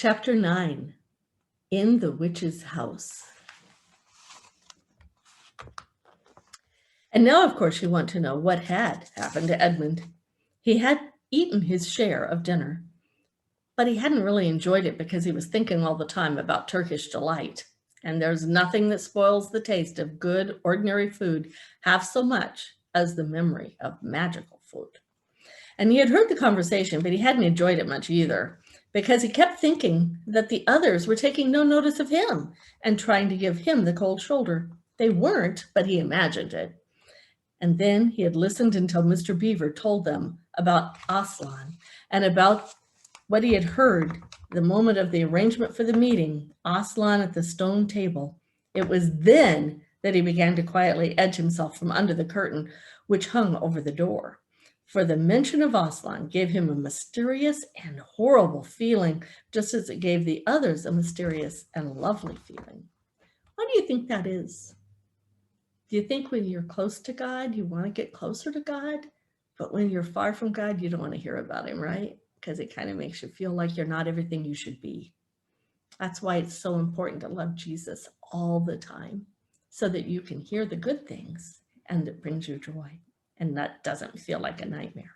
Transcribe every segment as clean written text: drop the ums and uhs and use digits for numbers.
Chapter 9, In the Witch's House. And now, of course, you want to know what had happened to Edmund. He had eaten his share of dinner, but he hadn't really enjoyed it because he was thinking all the time about Turkish delight. And there's nothing that spoils the taste of good, ordinary food half so much as the memory of magical food. And he had heard the conversation, but he hadn't enjoyed it much either, because he kept thinking that the others were taking no notice of him and trying to give him the cold shoulder. They weren't, but he imagined it. And then he had listened until Mr. Beaver told them about Aslan and about what he had heard the moment of the arrangement for the meeting, Aslan at the stone table. It was then that he began to quietly edge himself from under the curtain which hung over the door. For the mention of Aslan gave him a mysterious and horrible feeling, just as it gave the others a mysterious and lovely feeling. Why do you think that is? Do you think when you're close to God, you want to get closer to God? But when you're far from God, you don't want to hear about him, right? Because it kind of makes you feel like you're not everything you should be. That's why it's so important to love Jesus all the time, so that you can hear the good things and it brings you joy. And that doesn't feel like a nightmare.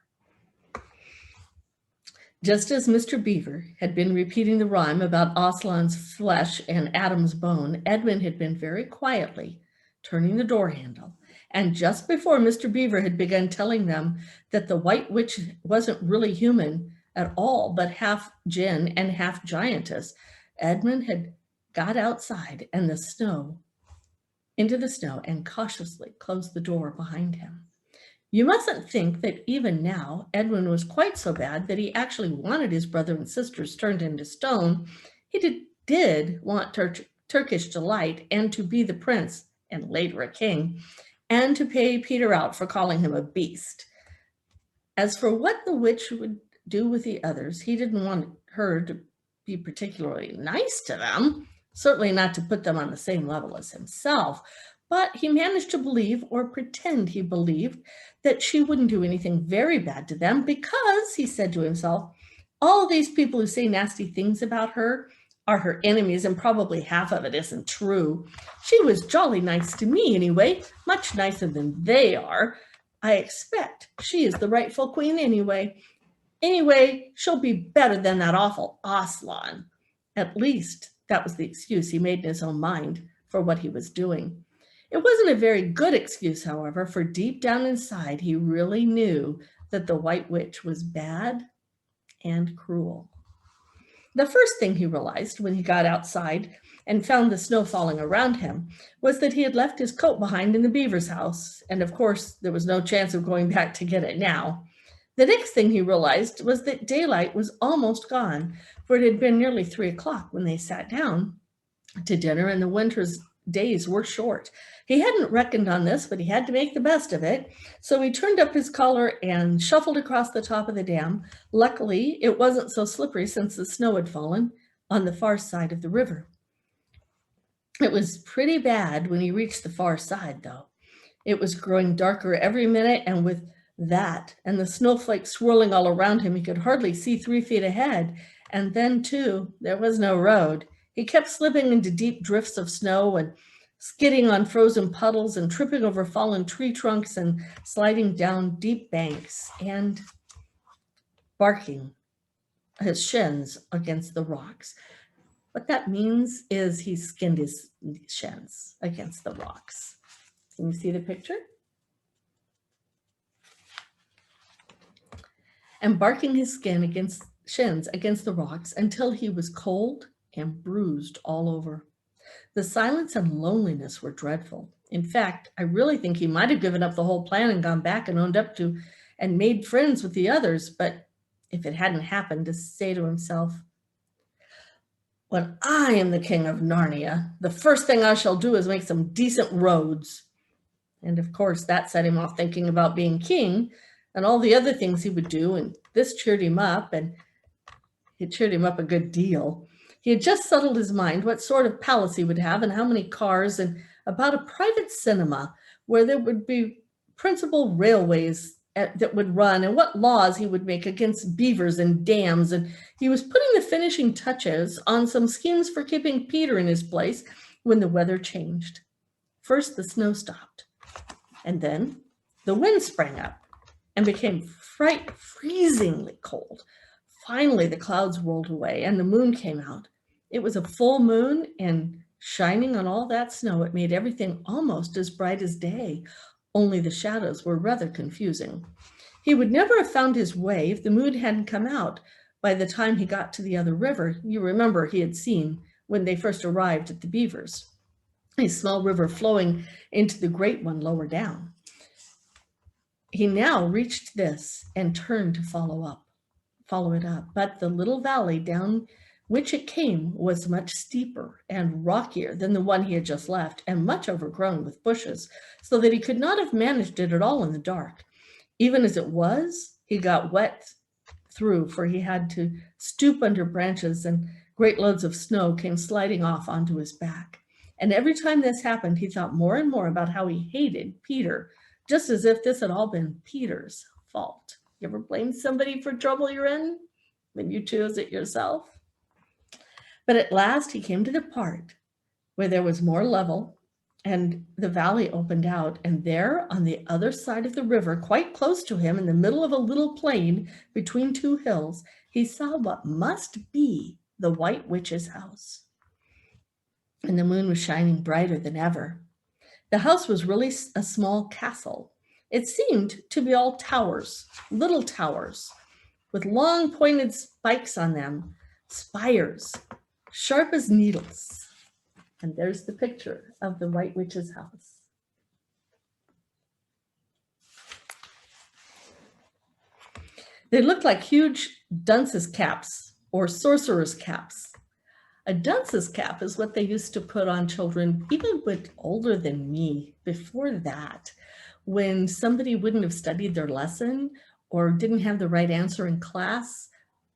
Just as Mr. Beaver had been repeating the rhyme about Aslan's flesh and Adam's bone, Edmund had been very quietly turning the door handle. And just before Mr. Beaver had begun telling them that the White Witch wasn't really human at all, but half djinn and half giantess, Edmund had got outside into the snow and cautiously closed the door behind him. You mustn't think that even now Edwin was quite so bad that he actually wanted his brother and sisters turned into stone. He did want Turkish delight and to be the prince and later a king, and to pay Peter out for calling him a beast. As for what the witch would do with the others, he didn't want her to be particularly nice to them, certainly not to put them on the same level as himself. But he managed to believe, or pretend he believed, that she wouldn't do anything very bad to them because, he said to himself, all these people who say nasty things about her are her enemies, and probably half of it isn't true. She was jolly nice to me anyway, much nicer than they are. I expect she is the rightful queen anyway. Anyway, she'll be better than that awful Aslan. At least that was the excuse he made in his own mind for what he was doing. It wasn't a very good excuse, however, for deep down inside, he really knew that the White Witch was bad and cruel. The first thing he realized when he got outside and found the snow falling around him was that he had left his coat behind in the beaver's house, and of course, there was no chance of going back to get it now. The next thing he realized was that daylight was almost gone, for it had been nearly 3 o'clock when they sat down to dinner, and the winter's days were short. He hadn't reckoned on this, but he had to make the best of it. So he turned up his collar and shuffled across the top of the dam. Luckily, it wasn't so slippery since the snow had fallen on the far side of the river. It was pretty bad when he reached the far side, though. It was growing darker every minute, and with that and the snowflakes swirling all around him, he could hardly see 3 feet ahead. And then, too, there was no road. He kept slipping into deep drifts of snow and skidding on frozen puddles and tripping over fallen tree trunks and sliding down deep banks and barking his shins against the rocks. What that means is he skinned his shins against the rocks. Can you see the picture? And barking his shins against the rocks until he was cold and bruised all over. The silence and loneliness were dreadful. In fact, I really think he might have given up the whole plan and gone back and owned up to and made friends with the others. But if it hadn't happened, to say to himself, when I am the king of Narnia, the first thing I shall do is make some decent roads. And of course, that set him off thinking about being king and all the other things he would do. And this cheered him up, and it cheered him up a good deal. He had just settled his mind what sort of palace he would have and how many cars, and about a private cinema where there would be principal railways that would run and what laws he would make against beavers and dams. And he was putting the finishing touches on some schemes for keeping Peter in his place when the weather changed. First, the snow stopped, and then the wind sprang up and became freezingly cold. Finally, the clouds rolled away and the moon came out. It was a full moon, and shining on all that snow, it made everything almost as bright as day, only the shadows were rather confusing. He would never have found his way if the moon hadn't come out by the time he got to the other river. You remember he had seen when they first arrived at the Beavers, a small river flowing into the great one lower down. He now reached this and turned to follow it up, but the little valley down which it came was much steeper and rockier than the one he had just left, and much overgrown with bushes, so that he could not have managed it at all in the dark. Even as it was, he got wet through, for he had to stoop under branches, and great loads of snow came sliding off onto his back. And every time this happened, he thought more and more about how he hated Peter, just as if this had all been Peter's fault. You ever blame somebody for trouble you're in when you choose it yourself? But at last he came to the part where there was more level and the valley opened out, and there on the other side of the river, quite close to him in the middle of a little plain between two hills, he saw what must be the White Witch's house. And the moon was shining brighter than ever. The house was really a small castle. It seemed to be all towers, little towers, with long pointed spikes on them, spires, sharp as needles. And there's the picture of the White Witch's house. They looked like huge dunce's caps or sorcerer's caps. A dunce's cap is what they used to put on children, even with older than me. Before that, when somebody wouldn't have studied their lesson or didn't have the right answer in class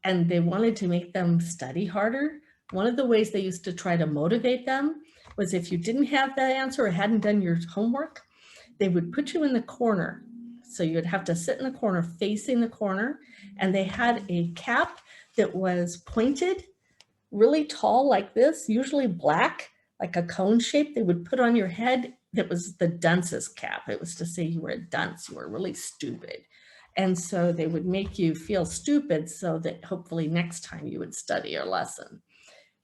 and they wanted to make them study harder, one of the ways they used to try to motivate them was if you didn't have that answer or hadn't done your homework, they would put you in the corner. So you'd have to sit in the corner facing the corner, and they had a cap that was pointed, really tall like this, usually black, like a cone shape they would put on your head. That was the dunce's cap. It was to say you were a dunce, you were really stupid. And so they would make you feel stupid so that hopefully next time you would study your lesson.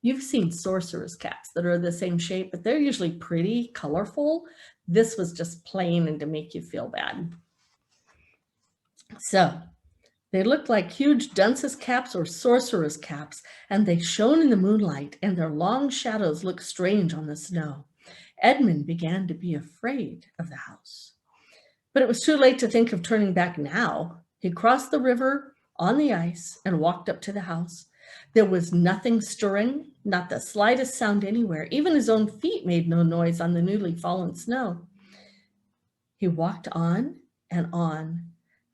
You've seen sorcerer's caps that are the same shape, but they're usually pretty colorful. This was just plain and to make you feel bad. So they looked like huge dunce's caps or sorcerer's caps, and they shone in the moonlight, and their long shadows looked strange on the snow. Edmund began to be afraid of the house. But it was too late to think of turning back now. He crossed the river on the ice and walked up to the house. There was nothing stirring, not the slightest sound anywhere. Even his own feet made no noise on the newly fallen snow. He walked on and on,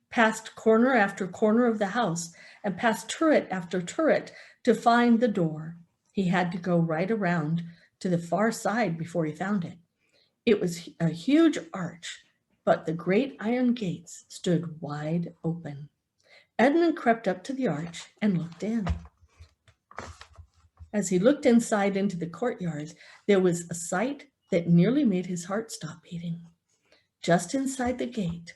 past corner after corner of the house, and past turret after turret to find the door. He had to go right around to the far side before he found it. It was a huge arch, but the great iron gates stood wide open. Edmund crept up to the arch and looked in. As he looked inside into the courtyard, there was a sight that nearly made his heart stop beating. Just inside the gate,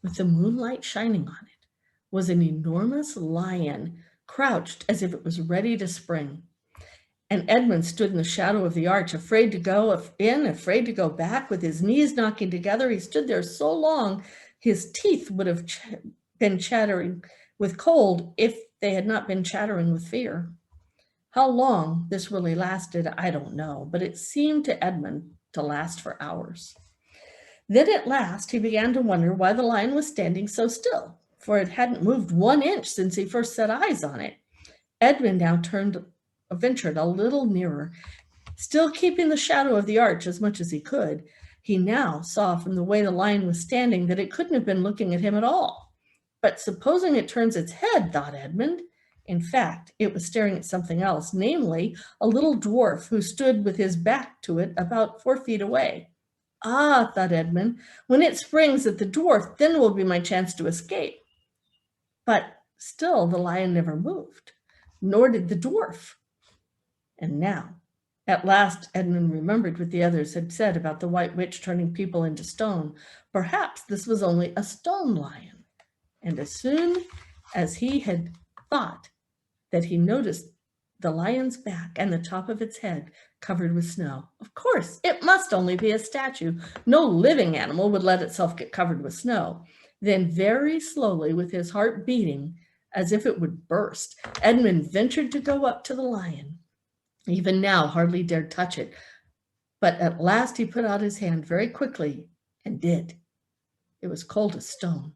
with the moonlight shining on it, was an enormous lion crouched as if it was ready to spring. And Edmund stood in the shadow of the arch, afraid to go in, afraid to go back, with his knees knocking together. He stood there so long, his teeth would have been chattering with cold if they had not been chattering with fear. How long this really lasted, I don't know, but it seemed to Edmund to last for hours. Then at last he began to wonder why the lion was standing so still, for it hadn't moved 1 inch since he first set eyes on it. Edmund now ventured a little nearer, still keeping the shadow of the arch as much as he could. He now saw from the way the lion was standing that it couldn't have been looking at him at all. But supposing it turns its head, thought Edmund. In fact, it was staring at something else, namely a little dwarf who stood with his back to it about 4 feet away. Ah, thought Edmund, when it springs at the dwarf, then will be my chance to escape. But still the lion never moved, nor did the dwarf. And now, at last, Edmund remembered what the others had said about the White Witch turning people into stone. Perhaps this was only a stone lion. And as soon as he had thought that, he noticed the lion's back and the top of its head covered with snow. Of course, it must only be a statue. No living animal would let itself get covered with snow. Then very slowly, with his heart beating as if it would burst, Edmund ventured to go up to the lion. Even now, hardly dared touch it. But at last he put out his hand very quickly and did. It was cold as stone.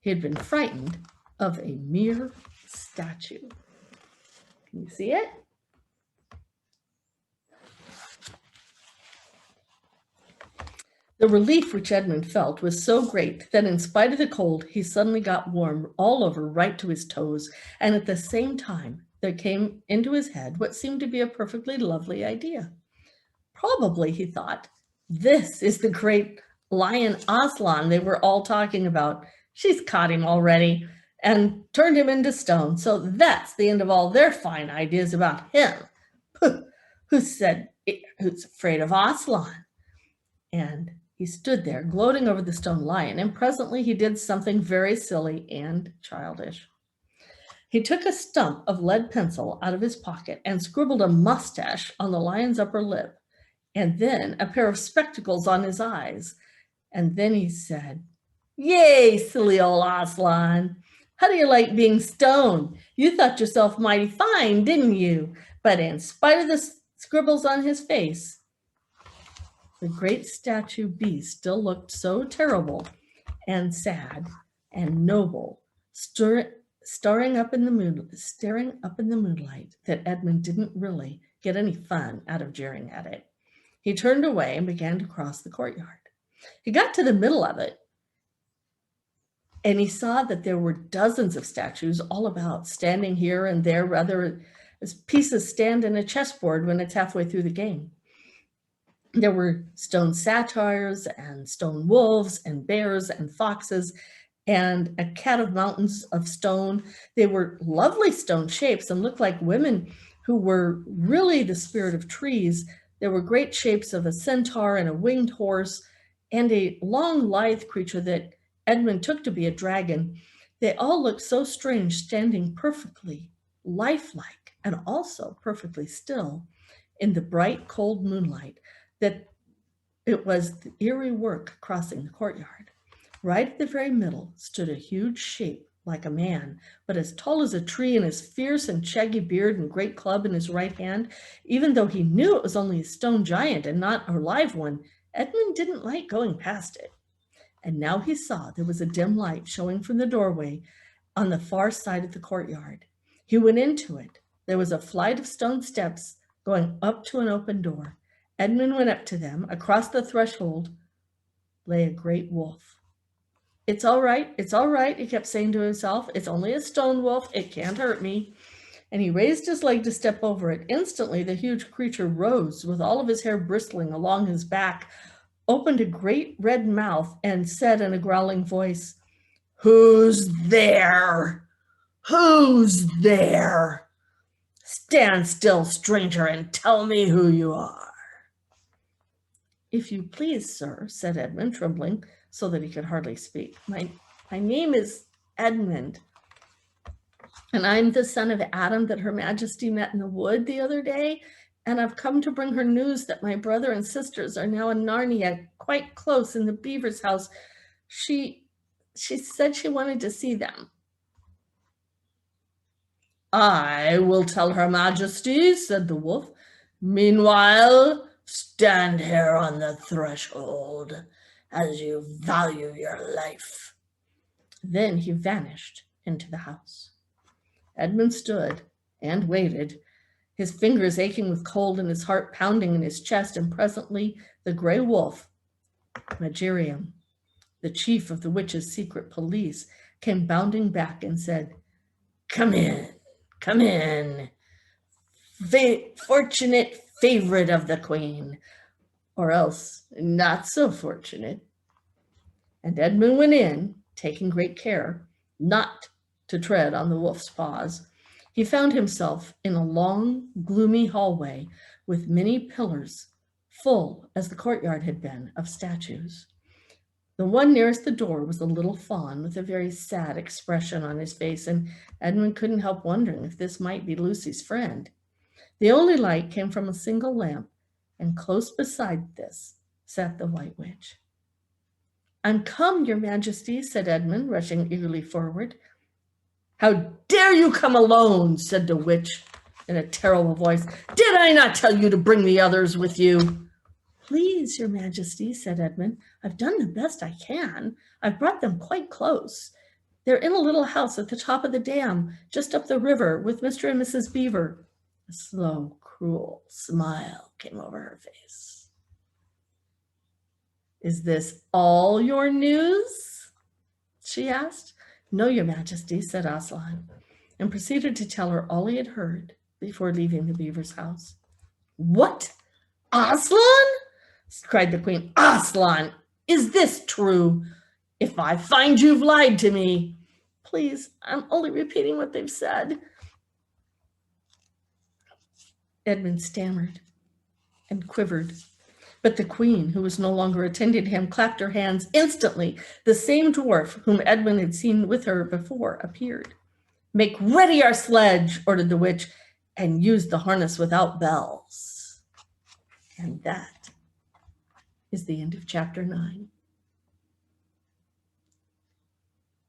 He had been frightened of a mere statue. Can you see it? The relief which Edmund felt was so great that in spite of the cold, he suddenly got warm all over right to his toes, and at the same time there came into his head what seemed to be a perfectly lovely idea. Probably, he thought, this is the great lion Aslan they were all talking about. She's caught him already and turned him into stone, so that's the end of all their fine ideas about him. Who's afraid of Aslan? And he stood there, gloating over the stone lion, and presently he did something very silly and childish. He took a stump of lead pencil out of his pocket and scribbled a mustache on the lion's upper lip, and then a pair of spectacles on his eyes. And then he said, "Yay, silly old Aslan! How do you like being stoned? You thought yourself mighty fine, didn't you? But in spite of the scribbles on his face, the great statue beast still looked so terrible and sad and noble, staring up in the moonlight, that Edmund didn't really get any fun out of jeering at it. He turned away and began to cross the courtyard. He got to the middle of it, and he saw that there were dozens of statues all about, standing here and there, rather as pieces stand in a chessboard when it's halfway through the game. There were stone satyrs and stone wolves and bears and foxes and a cat of mountains of stone. They were lovely stone shapes and looked like women who were really the spirit of trees. There were great shapes of a centaur and a winged horse and a long, lithe creature that Edmund took to be a dragon. They all looked so strange, standing perfectly lifelike and also perfectly still in the bright, cold moonlight, that it was the eerie work crossing the courtyard. Right at the very middle stood a huge shape like a man, but as tall as a tree, and his fierce and shaggy beard and great club in his right hand. Even though he knew it was only a stone giant and not a live one, Edmund didn't like going past it. And now he saw there was a dim light showing from the doorway on the far side of the courtyard. He went into it. There was a flight of stone steps going up to an open door. Edmund went up to them. Across the threshold lay a great wolf. It's all right, he kept saying to himself. It's only a stone wolf. It can't hurt me. And he raised his leg to step over it. Instantly, the huge creature rose with all of his hair bristling along his back, opened a great red mouth, and said in a growling voice, "Who's there? Who's there? Stand still, stranger, and tell me who you are." "If you please, sir," said Edmund, trembling so that he could hardly speak. My name is Edmund, and I'm the son of Adam that Her Majesty met in the wood the other day, and I've come to bring her news that my brother and sisters are now in Narnia, quite close in the beaver's house. She said she wanted to see them." "I will tell Her Majesty," said the wolf. "Meanwhile, stand here on the threshold, as you value your life." Then he vanished into the house. Edmund stood and waited, his fingers aching with cold and his heart pounding in his chest, and presently the gray wolf, Magirium, the chief of the witches' secret police, came bounding back and said, "Come in, come in, fortunate favorite of the queen. or else not so fortunate. And Edmund went in, taking great care not to tread on the wolf's paws. He found himself in a long, gloomy hallway with many pillars, full, as the courtyard had been, of statues. The one nearest the door was a little faun with a very sad expression on his face, and Edmund couldn't help wondering if this might be Lucy's friend. The only light came from a single lamp, and close beside this sat the White Witch. "I'm come, your majesty," said Edmund, rushing eagerly forward. "How dare you come alone?" said the witch in a terrible voice. "Did I not tell you to bring the others with you?" "Please, your majesty," said Edmund, "I've done the best I can. I've brought them quite close. They're in a little house at the top of the dam, just up the river, with Mr. and Mrs. Beaver." A slow, cruel smile came over her face. "Is this all your news?" she asked. "No, your majesty," said Aslan, and proceeded to tell her all he had heard before leaving the beaver's house. "What? Aslan?" cried the queen. "Aslan, is this true? If I find you've lied to me—" "Please, I'm only repeating what they've said," Edmund stammered and quivered. But the queen, who was no longer attending to him, clapped her hands. Instantly, the same dwarf whom Edmund had seen with her before appeared. "Make ready our sledge," ordered the witch, "and use the harness without bells." And that is the end of chapter 9.